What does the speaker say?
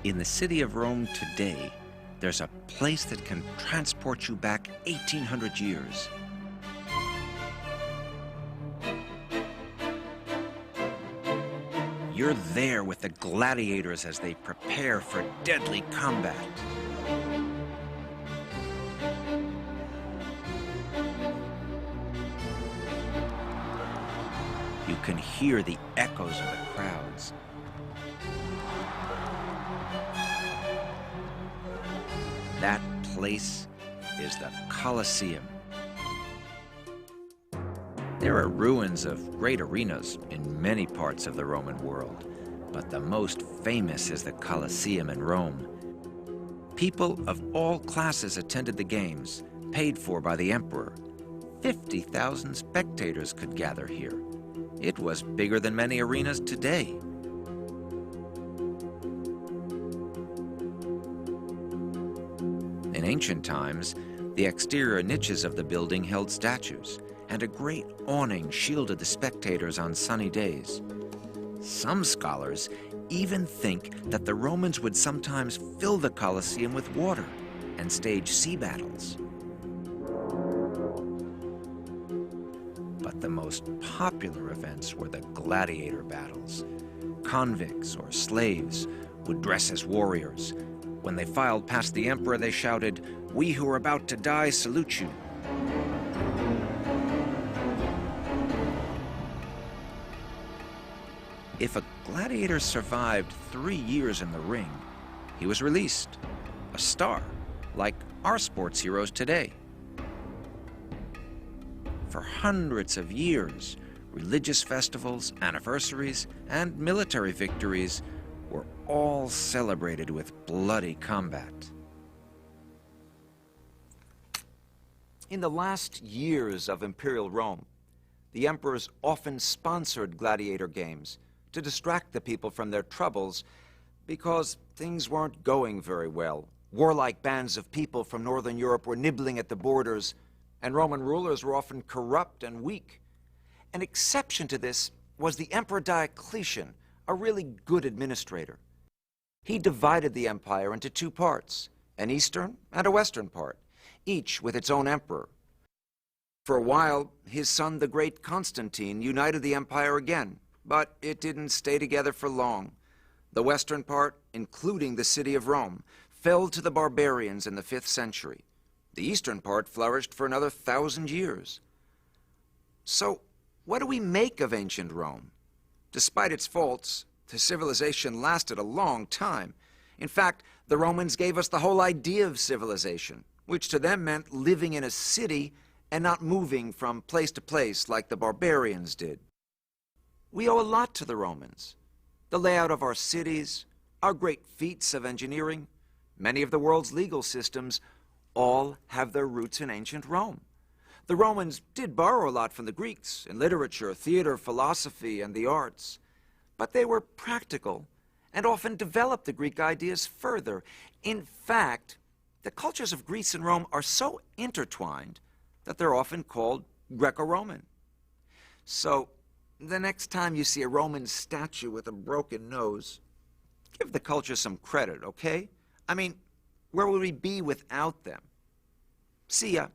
In the city of Rome today, there's a place that can transport you back 1,800 years. You're there with the gladiators as they prepare for deadly combat. You can hear the echoes of the crowds. That place is the Colosseum. There are ruins of great arenas in many parts of the Roman world, but the most famous is the Colosseum in Rome. People of all classes attended the games, paid for by the emperor. 50,000 spectators could gather here. It was bigger than many arenas today. In ancient times, the exterior niches of the building held statues, and a great awning shielded the spectators on sunny days. Some scholars even think that the Romans would sometimes fill the Colosseum with water and stage sea battles. But the most popular events were the gladiator battles. Convicts or slaves would dress as warriors. When they filed past the emperor, they shouted, "We who are about to die salute you." If a gladiator survived 3 years in the ring, he was released, a star, like our sports heroes today. For hundreds of years, religious festivals, anniversaries, and military victories were all celebrated with bloody combat. In the last years of Imperial Rome, the emperors often sponsored gladiator games to distract the people from their troubles because things weren't going very well. Warlike bands of people from Northern Europe were nibbling at the borders, and Roman rulers were often corrupt and weak. An exception to this was the Emperor Diocletian, a really good administrator. He divided the empire into two parts, an eastern and a western part, each with its own emperor. For a while, his son, the great Constantine, united the empire again, but it didn't stay together for long. The western part, including the city of Rome, fell to the barbarians in the 5th century. The eastern part flourished for another 1,000 years. So, what do we make of ancient Rome? Despite its faults, the civilization lasted a long time. In fact, the Romans gave us the whole idea of civilization, which to them meant living in a city and not moving from place to place like the barbarians did. We owe a lot to the Romans. The layout of our cities, our great feats of engineering, many of the world's legal systems, all have their roots in ancient Rome. The Romans did borrow a lot from the Greeks in literature, theater, philosophy, and the arts, but they were practical and often developed the Greek ideas further. In fact, the cultures of Greece and Rome are so intertwined that they're often called Greco-Roman. So, the next time you see a Roman statue with a broken nose, give the culture some credit, okay? I mean, where would we be without them? See ya.